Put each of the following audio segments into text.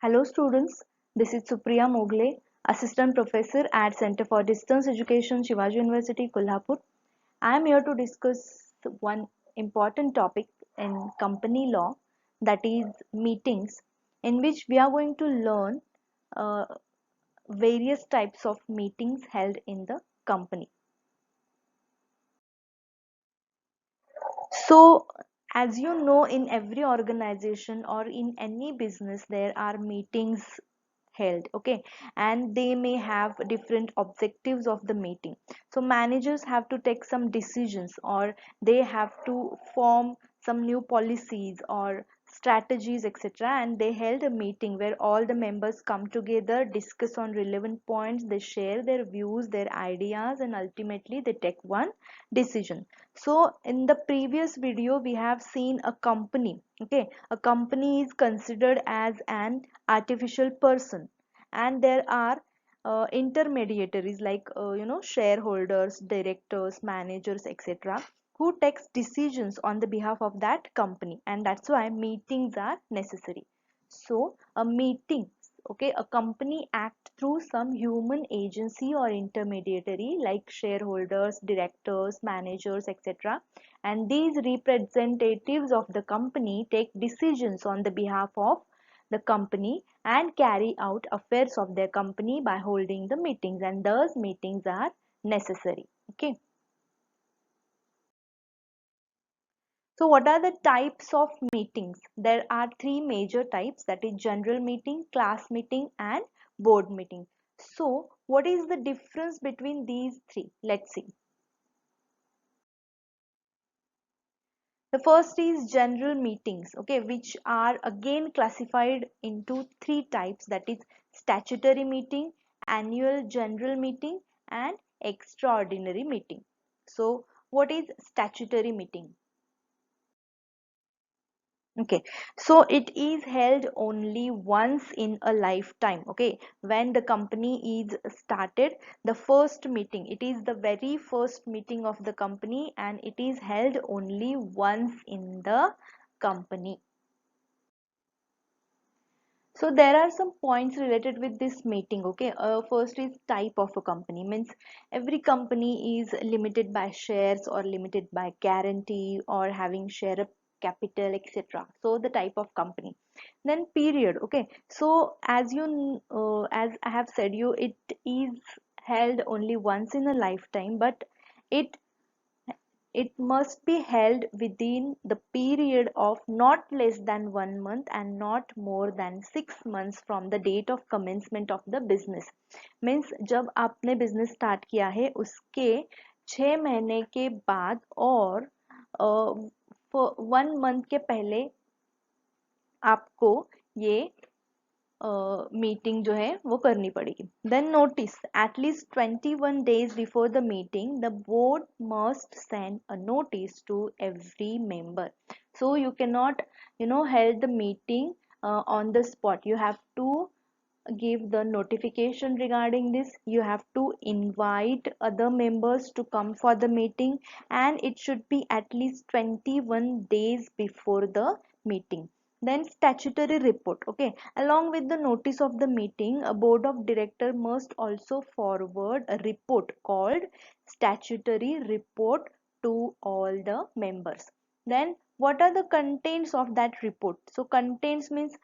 Hello students, this is Supriya Mogle, Assistant Professor at Center for Distance Education, Shivaji University, Kolhapur. I am here to discuss one important topic in company law, that is meetings, in which we are going to learn uh, various types of meetings held in the company. So, as you know, in every organization or in any business, there are meetings held, okay, and they may have different objectives of the meeting. So, managers have to take some decisions, or they have to form some new policies or strategies, etc. And they held a meeting where all the members come together, discuss on relevant points, they share their views, their ideas, and ultimately they take one decision. So in the previous video we have seen a company. Okay, a company is considered as an artificial person, and there are intermediaries like shareholders, directors, managers, etc., who takes decisions on the behalf of that company, and that's why meetings are necessary. So a meeting, okay, a company act through some human agency or intermediary like shareholders, directors, managers, etc., and these representatives of the company take decisions on the behalf of the company and carry out affairs of their company by holding the meetings, and those meetings are necessary. Okay, so what are the types of meetings? There are three major types, that is general meeting, class meeting, and board meeting. So what is the difference between these three? Let's see. The first is general meetings, okay, which are again classified into three types, that is statutory meeting, annual general meeting, and extraordinary meeting. So what is statutory meeting? Okay, so it is held only once in a lifetime. Okay, when the company is started, the first meeting, it is the very first meeting of the company, and it is held only once in the company. So there are some points related with this meeting. Okay, first is type of a company, means every company is limited by shares or limited by guarantee or having share capital, etc. So the type of company. Then period. Okay, so as I have said you, it is held only once in a lifetime, but it it must be held within the period of not less than 1 month and not more than 6 months from the date of commencement of the business. Means जब आपने business start किया है उसके 6 महीने के बाद और 1 month के पहले आपको ये मीटिंग जो है वो करनी पड़ेगी. Then notice at least 21 days before the meeting the board must send a notice to every member. So you cannot held the meeting on the spot. You have to give the notification regarding this. You have to invite other members to come for the meeting, and it should be at least 21 days before the meeting. Then statutory report. Okay, along with the notice of the meeting, a board of director must also forward a report called statutory report to all the members. Then what are the contents of that report? So contents means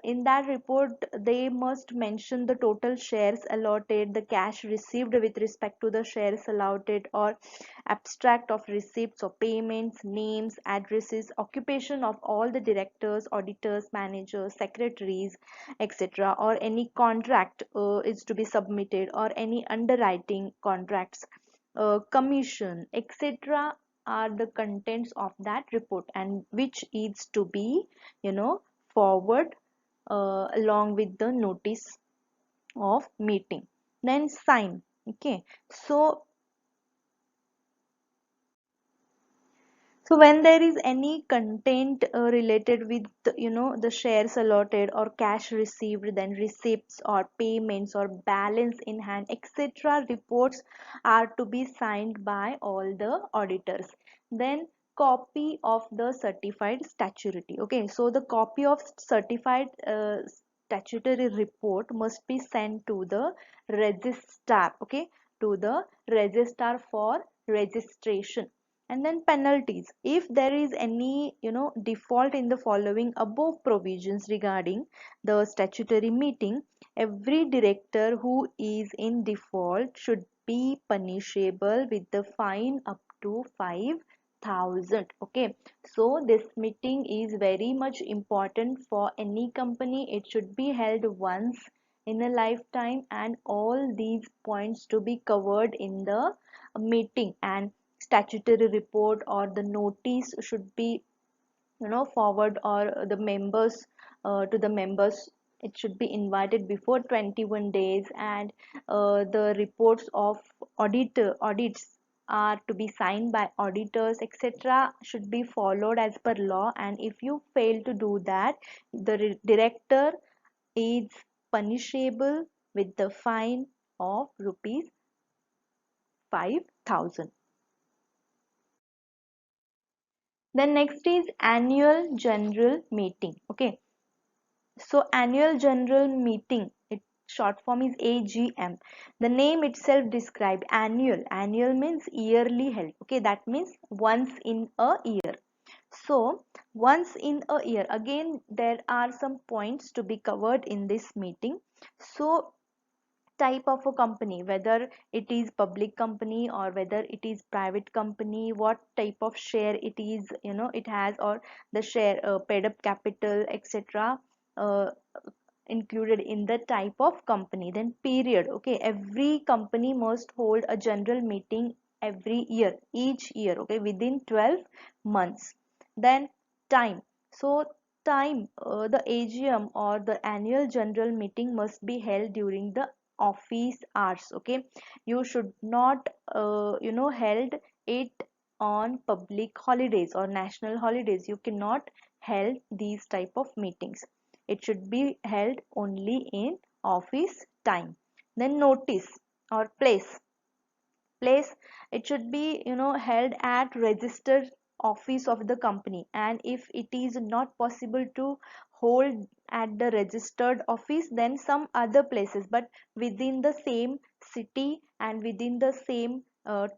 in that report they must mention the total shares allotted, the cash received with respect to the shares allotted, or abstract of receipts or payments, names, addresses, occupation of all the directors, auditors, managers, secretaries, etc., or any contract is to be submitted, or any underwriting contracts, commission, etc., are the contents of that report, and which needs to be forward along with the notice of meeting. Then sign. Okay, so when there is any content related with the shares allotted or cash received, then receipts or payments or balance in hand, etc., reports are to be signed by all the auditors. Then copy of the certified statutory. Okay, so the copy of certified statutory report must be sent to the registrar. Okay, to the registrar for registration. And then penalties: if there is any default in the following above provisions regarding the statutory meeting, every director who is in default should be punishable with the fine up to 5,000. Okay, so this meeting is very much important for any company. It should be held once in a lifetime, and all these points to be covered in the meeting. And statutory report or the notice should be forward or the members to the members. It should be invited before 21 days, and the reports of audits are to be signed by auditors, etc., should be followed as per law. And if you fail to do that, the director is punishable with the fine of rupees 5,000. Then next is annual general meeting. Okay, so annual general meeting, its short form is AGM. The name itself describes annual. Annual means yearly held. Okay, that means once in a year. So once in a year, again there are some points to be covered in this meeting. So type of a company, whether it is public company or whether it is private company, what type of share it is, it has, or the share paid up capital, etc., uh, included in the type of company. Then period. Okay, every company must hold a general meeting every year, each year, okay, within 12 months. Then time. So time, the AGM or the annual general meeting must be held during the office hours. Okay, you should not held it on public holidays or national holidays. You cannot held these type of meetings. It should be held only in office time. Then notice or place, it should be held at registered office of the company. And if it is not possible to hold at the registered office, then some other places, but within the same city and within the same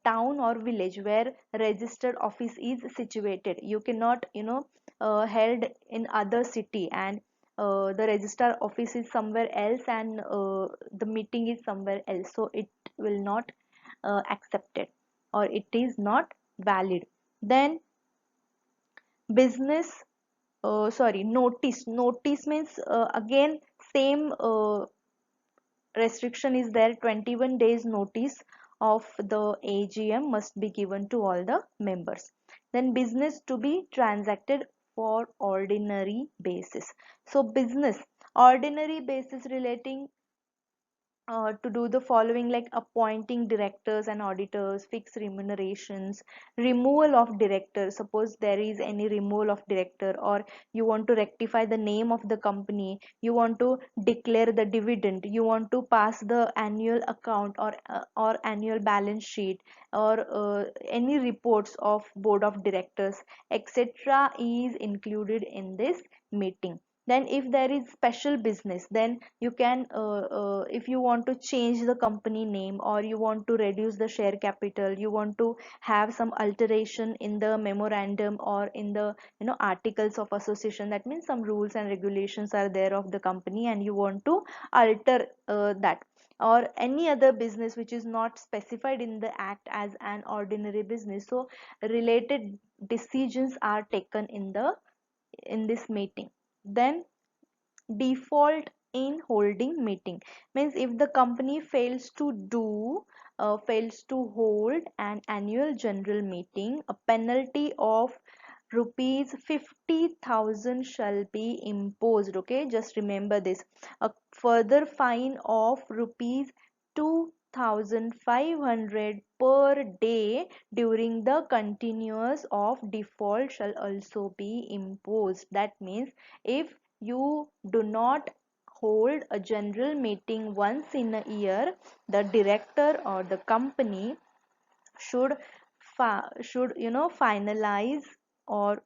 town or village where registered office is situated. You cannot held in other city, and the registrar office is somewhere else, and the meeting is somewhere else, so it will not accepted, or it is not valid. Then business, sorry, notice means again same restriction is there. 21 days notice of the AGM must be given to all the members. Then business to be transacted for ordinary basis. So business ordinary basis relating to do the following, like appointing directors and auditors, fixed remunerations, removal of director. Suppose there is any removal of director, or you want to rectify the name of the company, you want to declare the dividend, you want to pass the annual account or annual balance sheet, or any reports of board of directors, etc., is included in this meeting. Then if there is special business, then you can if you want to change the company name, or you want to reduce the share capital, you want to have some alteration in the memorandum or in the articles of association, that means some rules and regulations are there of the company, and you want to alter that, or any other business which is not specified in the act as an ordinary business. So related decisions are taken in this meeting. Then default in holding meeting means if the company fails to hold an annual general meeting, a penalty of rupees 50,000 shall be imposed. Okay, just remember this. A further fine of rupees 2,500 per day during the continuous of default shall also be imposed. That means if you do not hold a general meeting once in a year, the director or the company should should finalize, or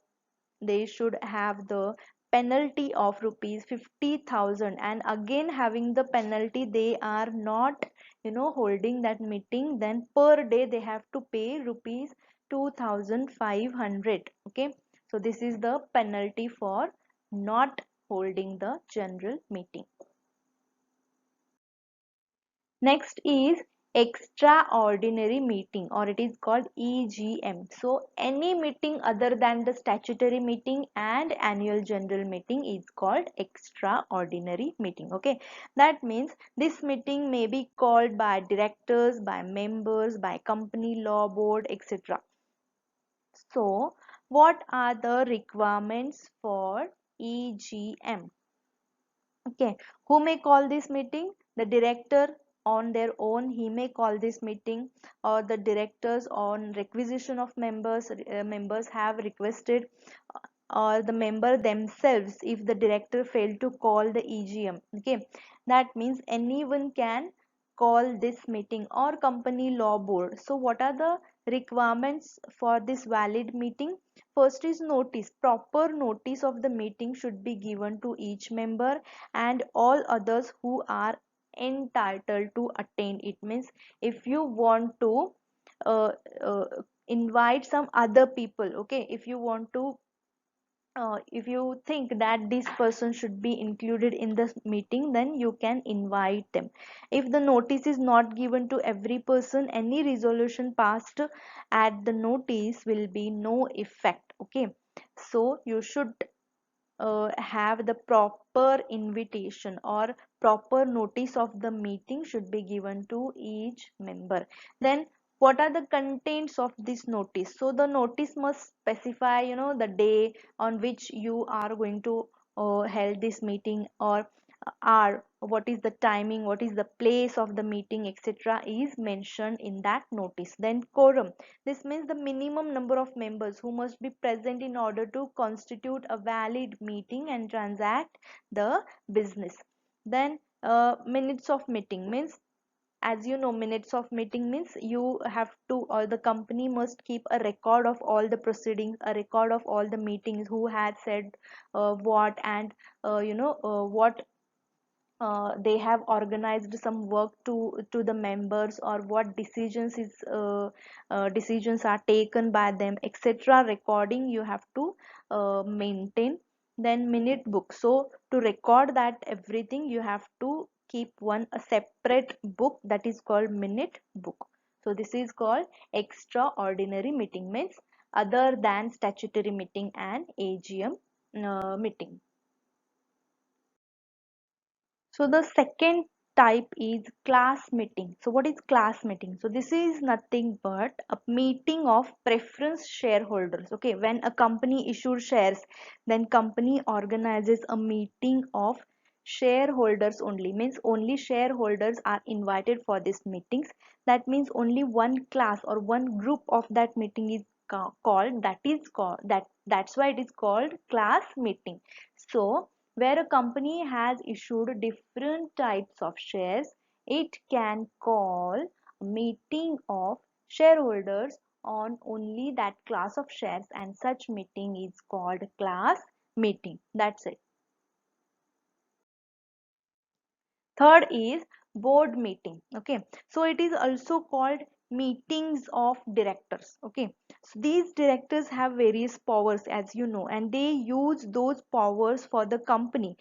they should have the penalty of rupees 50,000, and again having the penalty, they are not holding that meeting, then per day they have to pay rupees 2,500. Okay, so this is the penalty for not holding the general meeting. Next is extraordinary meeting, or it is called EGM. So any meeting other than the statutory meeting and annual general meeting is called extraordinary meeting. Okay, that means this meeting may be called by directors, by members, by company law board, etc. So what are the requirements for EGM? Okay, who may call this meeting? The director on their own, he may call this meeting, or the directors on requisition of members have requested, or the member themselves if the director failed to call the EGM. Okay, that means anyone can call this meeting, or company law board. So what are the requirements for this valid meeting? First is notice. Proper notice of the meeting should be given to each member and all others who are entitled to attend it. Means if you want to uh, uh, invite some other people, okay, if you think that this person should be included in this meeting, then you can invite them. If the notice is not given to every person, any resolution passed at the notice will be no effect. Okay, so you should have the proper invitation, or proper notice of the meeting should be given to each member. Then what are the contents of this notice? So the notice must specify the day on which you are going to held this meeting, or are what is the timing, what is the place of the meeting, etc. is mentioned in that notice. Then quorum, this means the minimum number of members who must be present in order to constitute a valid meeting and transact the business. Then minutes of meeting means, as you know, minutes of meeting means you have to, or the company must keep a record of all the proceedings, a record of all the meetings, who had said what, and what they have organized some work to the members, or what decisions are taken by them, etc. Recording you have to maintain. Then minute book, so to record that everything you have to keep a separate book, that is called minute book. So this is called extraordinary meeting, means other than statutory meeting and AGM meeting. So the second type is class meeting. So what is class meeting? So this is nothing but a meeting of preference shareholders. Okay, when a company issues shares, then company organizes a meeting of shareholders only. Means only shareholders are invited for these meetings. That means only one class or one group of that meeting is called. That's why it is called class meeting. So where a company has issued different types of shares, it can call a meeting of shareholders on only that class of shares, and such meeting is called class meeting. That's it. Third is board meeting. Okay, so it is also called meetings of directors. Okay, so these directors have various powers, as you know, and they use those powers for the company.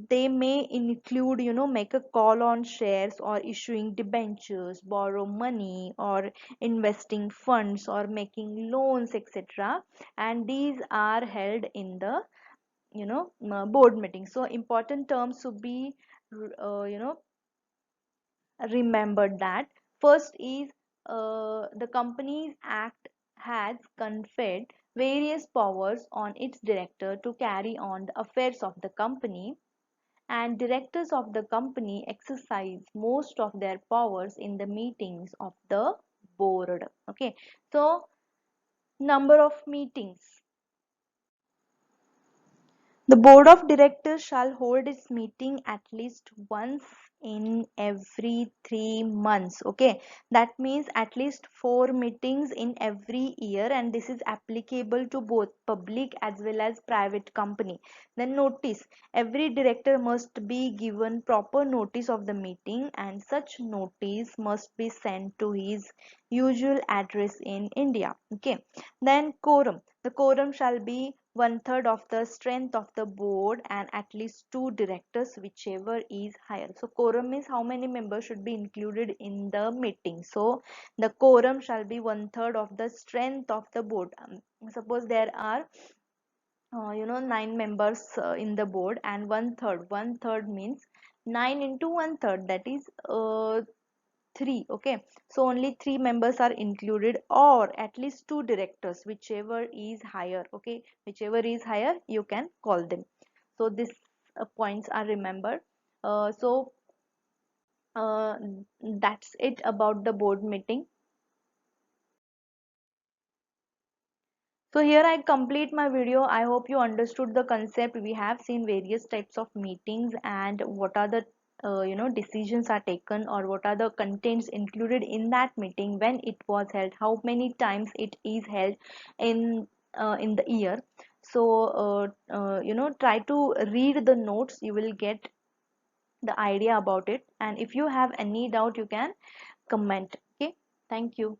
They may include make a call on shares, or issuing debentures, borrow money, or investing funds, or making loans, etc. And these are held in the board meeting. So important terms to be remembered, that first is the Companies Act has conferred various powers on its director to carry on the affairs of the company, and directors of the company exercise most of their powers in the meetings of the board. Okay, so number of meetings. The board of directors shall hold its meeting at least once in every 3 months. Okay, that means at least 4 meetings in every year, and this is applicable to both public as well as private company. Then notice, every director must be given proper notice of the meeting, and such notice must be sent to his usual address in India. Okay, then quorum. The quorum shall be one third of the strength of the board and at least two directors, whichever is higher. So quorum is how many members should be included in the meeting. So the quorum shall be one third of the strength of the board. Suppose there are 9 members in the board, and one third means 9 into one third, that is 3. Okay, so only 3 members are included, or at least two directors, whichever is higher. Okay, whichever is higher you can call them. So these points are remembered. So that's it about the board meeting. So here I complete my video. I hope you understood the concept. We have seen various types of meetings and what are the decisions are taken, or what are the contents included in that meeting, when it was held, how many times it is held in the year. So try to read the notes. You will get the idea about it, and if you have any doubt you can comment. Okay, thank you.